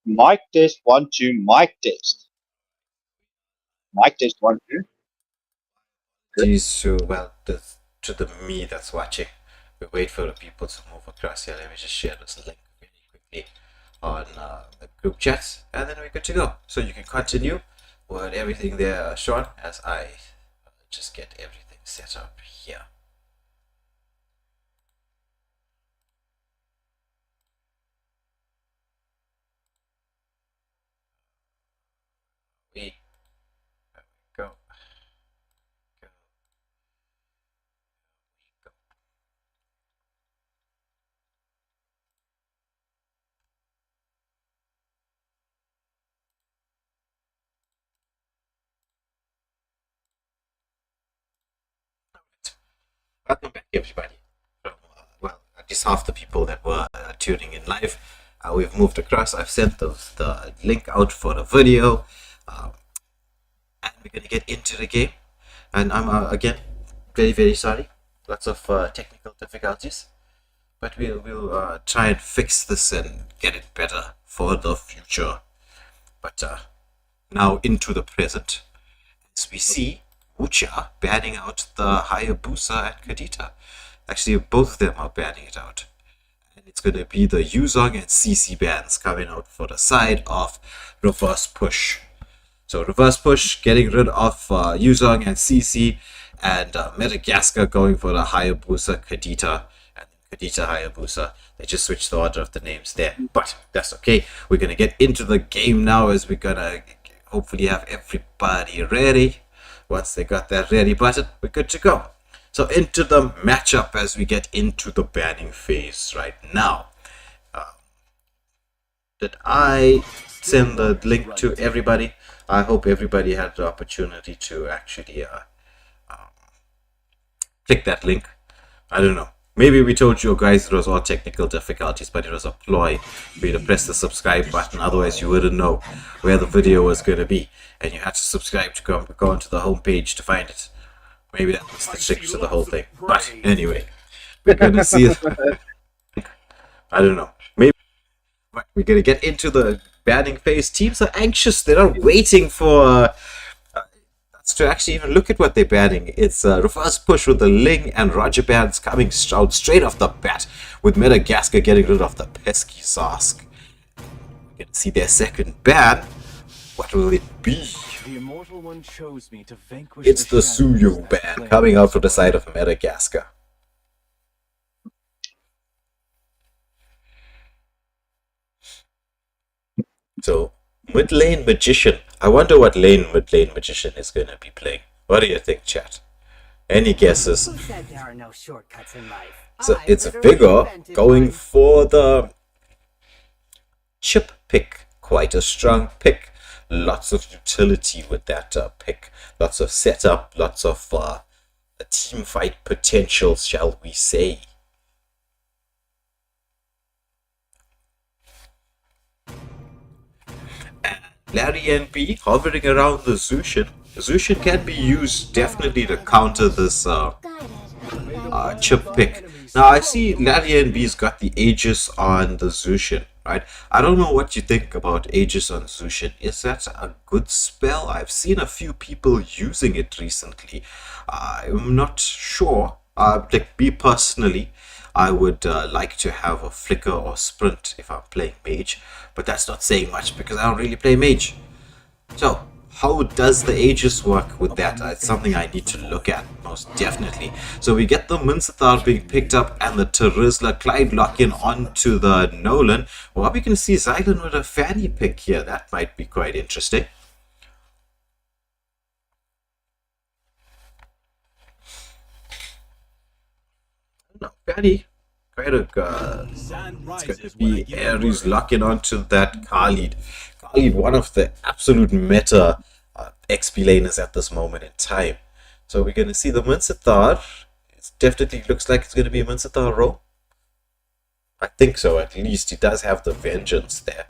Mic test 1 2. Mic test. Mic test 1 2. Good. Geez, to to the me that's watching. We wait for the people to move across here. Let me just share this link really quickly on the group chats, and then we're good to go. So you can continue with everything there, Sean, as I just get everything set up here. We go, go, go. Welcome back, everybody. Well, at least half the people that were tuning in live, we've moved across. I've sent the link out for the video, um, and we're gonna get into the game. And I'm again very very sorry. Lots of technical difficulties, but we'll try and fix this and get it better for the future. But now into the present, as we see Wucha banning out the Hayabusa and Kadita. Actually, both of them are banning it out. And it's going to be the Yuzong and CC bans coming out for the side of Reverse Push. So Reverse Push getting rid of Yuzong and CC, and Metagaskar going for the Hayabusa Kadita, and Kadita Hayabusa. They just switched the order of the names there, but that's okay. We're going to get into the game now, as we're going to hopefully have everybody ready. Once they got that ready button, we're good to go. So into the matchup as we get into the banning phase right now. Did I send the link to everybody? I hope everybody had the opportunity to actually click that link. I don't know. Maybe we told you guys it was all technical difficulties, but it was a ploy for you to press the subscribe button. Otherwise, you wouldn't know where the video was going to be, and you had to subscribe to go onto the homepage to find it. Maybe that was the trick to the whole thing. But anyway, we're going to see it. I don't know. Maybe we're going to get into the banning phase. Teams are anxious. They're not waiting for to actually even look at what they're banning. It's Reverse Push with the Ling and Roger bans coming out straight off the bat, with Metagaskar getting rid of the pesky Sask. You can see their second ban. What will it be? The immortal one chose me to vanquish It's the Suyo ban coming out from the side of Metagaskar. So, mid lane magician. I wonder what mid lane magician is going to be playing. What do you think, chat? Any guesses? Who said there are no shortcuts in life? So I it's literally Vigor invented going one. for the chip pick. Quite a strong pick. Lots of utility with that pick. Lots of setup. Lots of team fight potential, shall we say. Larry and B hovering around the Zushin. Zushin can be used definitely to counter this chip pick. Now I see Larry and B's got the Aegis on the Zushin, right? I don't know what you think about Aegis on Zushin. Is that a good spell? I've seen a few people using it recently. I'm not sure. Like me personally, I would like to have a flicker or sprint if I'm playing mage, but that's not saying much because I don't really play mage. So, how does the Aegis work with that? It's something I need to look at, most definitely. So we get the Minsathar being picked up and the Terizla Clyde lock-in onto the Nolan. Well, we can see Xylan with a Fanny pick here. That might be quite interesting. No, Fanny. Quite a it's going to be Ares locking onto that Khalid. Khalid, one of the absolute meta XP laners at this moment in time. So we're going to see the Minsathar. It definitely looks like it's going to be a Minsathar role. I think so, at least. He does have the Vengeance there.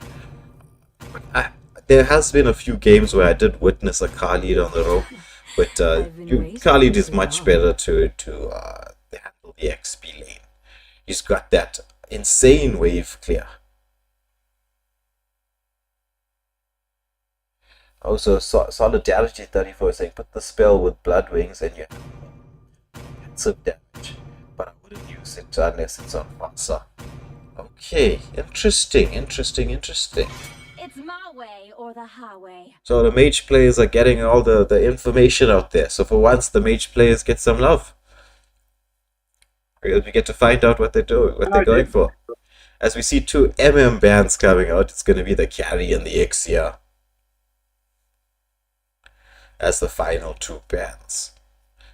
But there has been a few games where I did witness a Khalid on the row. But Khalid is much better to handle the XP lane. He's got that insane wave clear. Also, Solidarity 34 saying put the spell with Blood Wings and you have some damage. But I wouldn't use it unless it's on Fasa. Okay, interesting. It's my way or the highway. So the mage players are getting all the information out there. So for once, the mage players get some love. We get to find out what they're doing, what they're going for. As we see 2 MM bands coming out, it's going to be the Carry and the Ixia as the final 2 bands.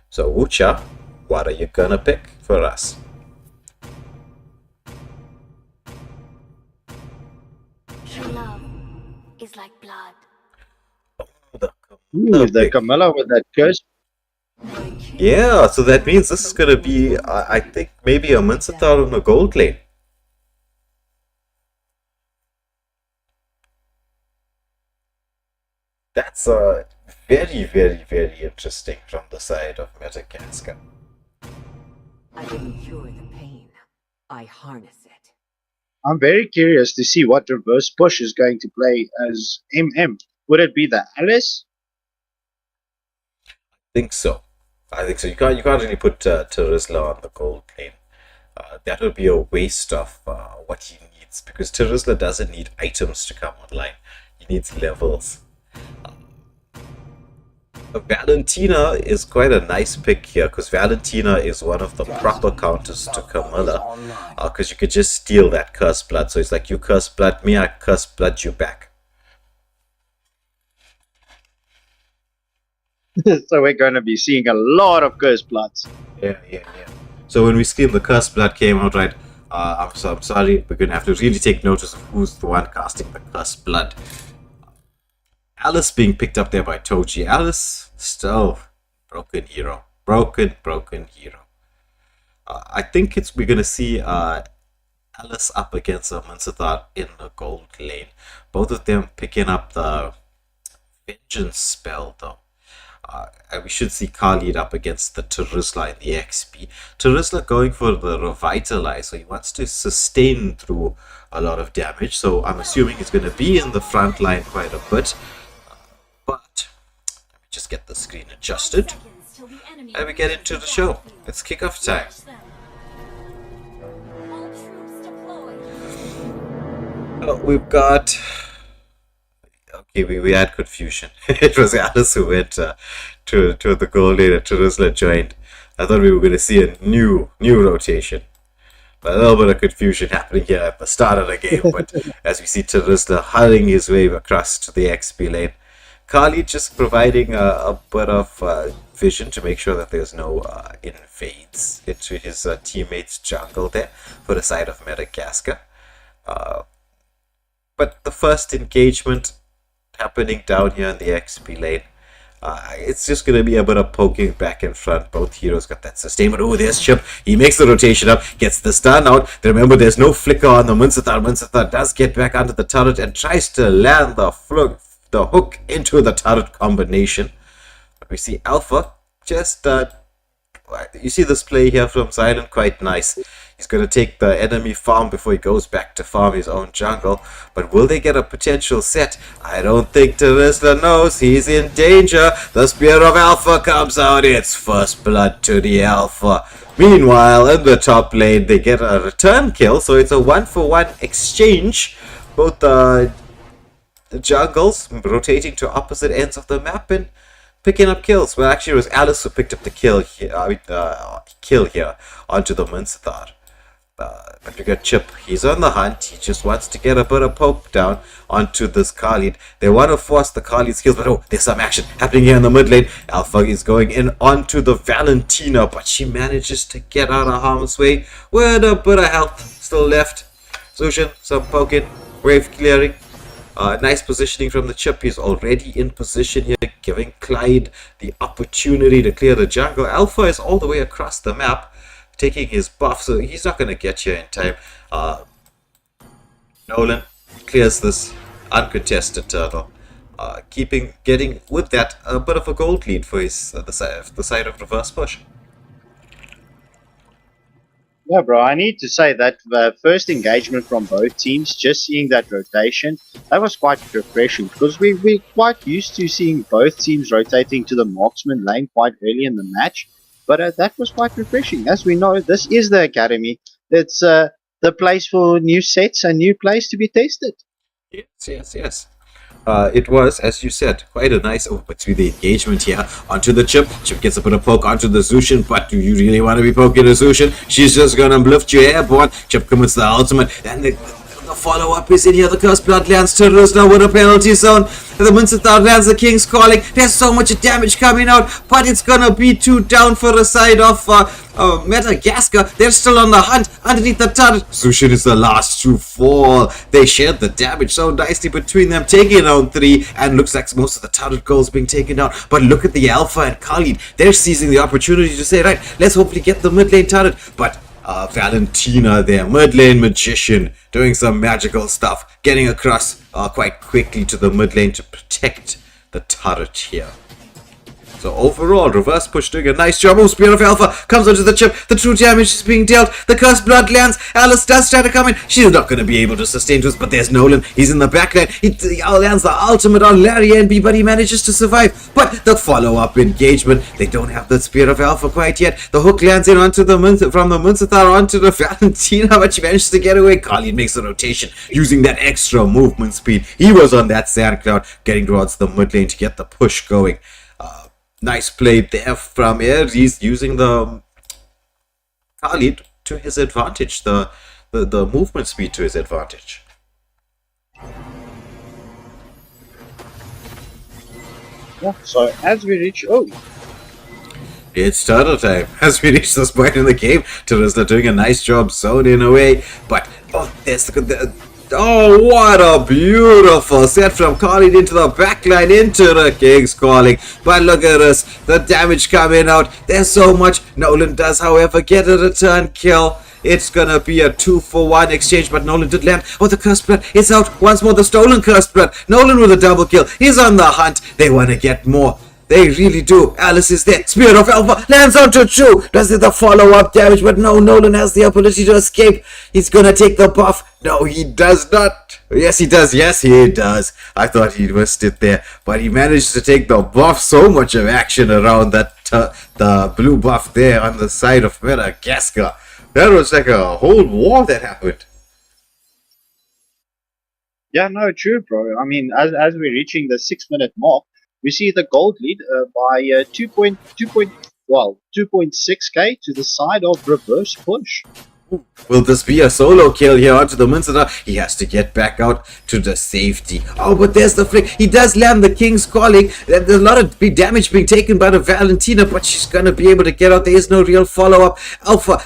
So Wucha, what are you gonna pick for us? True love is like blood. The Camilla with that curse. Yeah, so that means this is gonna be, I think, maybe a Mincetar on a gold lane. That's very interesting from the side of Metagaskar. I didn't cure the pain. I harness it. I'm very curious to see what reverse push is going to play as MM. Would it be the Alice? I think so. You can't really put Terizla on the gold lane. That would be a waste of what he needs, because Terizla doesn't need items to come online. He needs levels. Valentina is quite a nice pick here, because Valentina is one of the proper counters to Camilla, because you could just steal that curse blood. So it's like, you curse blood me, I curse blood you back. So we're going to be seeing a lot of curse bloods. Yeah. So when we see the curse blood came out, right, I'm sorry, we're going to have to really take notice of who's the one casting the curse blood. Alice being picked up there by Toji. Alice, still broken hero. Broken hero. I think we're going to see Alice up against a Mincetar in the gold lane. Both of them picking up the Vengeance spell, though. And we should see Khalid up against the Terizla in the XP. Terizla going for the Revitalize, so he wants to sustain through a lot of damage. So I'm assuming he's going to be in the front line quite a bit. But let me just get the screen adjusted. And we get into the show. It's kickoff time. Oh, we've got... Okay, we had confusion. It was Alice who went to the goal lane and Terizla joined. I thought we were going to see a new rotation. But a little bit of confusion happening here at the start of the game. But as we see Terizla hurrying his way across to the XP lane, Khalid just providing a bit of vision to make sure that there's no invades into his teammates' jungle there for the side of Metagaskar. But the first engagement happening down here in the XP lane. It's just going to be a bit of poking back and front. Both heroes got that sustainment. Oh, there's Chip. He makes the rotation up, gets the stun out. Remember, there's no flicker on the Mincetar. Mincetar does get back onto the turret and tries to land the hook into the turret combination. But we see Alpha just... you see this play here from Silent, quite nice. He's going to take the enemy farm before he goes back to farm his own jungle. But will they get a potential set? I don't think Terizla knows. He's in danger. The Spear of Alpha comes out. It's first blood to the Alpha. Meanwhile, in the top lane, they get a return kill. So it's a 1-for-1 exchange. Both the jungles rotating to opposite ends of the map and picking up kills. Well, actually, it was Alice who picked up the kill here onto the Mincetar. But we got Chip. He's on the hunt. He just wants to get a bit of poke down onto this Khalid. They want to force the Khalid skills, but oh, there's some action happening here in the mid lane. Alpha is going in onto the Valentina, but she manages to get out of harm's way with a bit of health still left. Zushin, some poking, wave clearing. Nice positioning from the Chip. He's already in position here, giving Clyde the opportunity to clear the jungle. Alpha is all the way across the map, taking his buff, so he's not going to get here in time. Nolan clears this uncontested turtle, getting with that a bit of a gold lead for his the side of reverse push. Yeah, bro, I need to say that first engagement from both teams, just seeing that rotation, that was quite refreshing because we're quite used to seeing both teams rotating to the marksman lane quite early in the match. But that was quite refreshing. As we know, this is the academy. It's the place for new sets and new plays to be tested. Yes. It was, as you said, quite a nice. Oh, but with the engagement here onto the Chip. Chip gets a bit of poke onto the Zushin, but do you really want to be poking the Zushin? She's just gonna lift you airborne. Chip commits the ultimate, and the follow-up is in here. The Cursed Blood lands Turtles now with a penalty zone. The Munster lands the King's Calling. There's so much damage coming out, but it's gonna be 2 down for the side of Metagaskar. They're still on the hunt underneath the turret. Zushin is the last to fall. They shared the damage so nicely between them, taking down 3, and looks like most of the turret goals being taken down. But look at the Alpha and Khalid. They're seizing the opportunity to say, right, let's hopefully get the mid lane turret. But Valentina there, mid lane magician, doing some magical stuff, getting across quite quickly to the mid lane to protect the turret here. So overall, reverse push doing a nice job. Oh, Spear of Alpha comes onto the Chip. The true damage is being dealt. The Cursed Blood lands. Alice does try to come in. She's not going to be able to sustain to us, but there's Nolan. He's in the backline. He lands the ultimate on Larry NB, but he manages to survive. But the follow-up engagement, they don't have the Spear of Alpha quite yet. The hook lands in onto the from the Munzathar onto the Valentina, but she manages to get away. Khalid makes a rotation using that extra movement speed. He was on that sand cloud, getting towards the mid lane to get the push going. Nice play there from Air. He's using the Khalid to his advantage, the movement speed to his advantage. Yeah, so as we reach, It's turtle time. As we reach this point in the game, Teresa doing a nice job zoning away, but there's oh, what a beautiful set from Khalid into the backline, into the King's Calling. But look at this, the damage coming out. There's so much. Nolan does, however, get a return kill. It's gonna be a 2-for-1 exchange, but Nolan did land. Oh, the Cursed Blood is out once more. The stolen Cursed Blood. Nolan with a double kill. He's on the hunt. They want to get more. They really do. Alice is there. Spirit of Alpha lands onto Chu. Does it the follow-up damage? But no, Nolan has the ability to escape. He's gonna take the buff. No, he does not. Yes, he does. Yes, he does. I thought he missed it there. But he managed to take the buff. So much of action around that the blue buff there on the side of Metagaskar. That was like a whole war that happened. yeah, no, true, bro. I mean, as we're reaching the 6-minute mark, we see the gold lead by 2.6k to the side of reverse push. Will this be a solo kill here onto the Minster? He has to get back out to the safety. Oh, but there's the flick. He does land the King's Calling. There's a lot of damage being taken by the Valentina, but she's going to be able to get out. There is no real follow-up. Alpha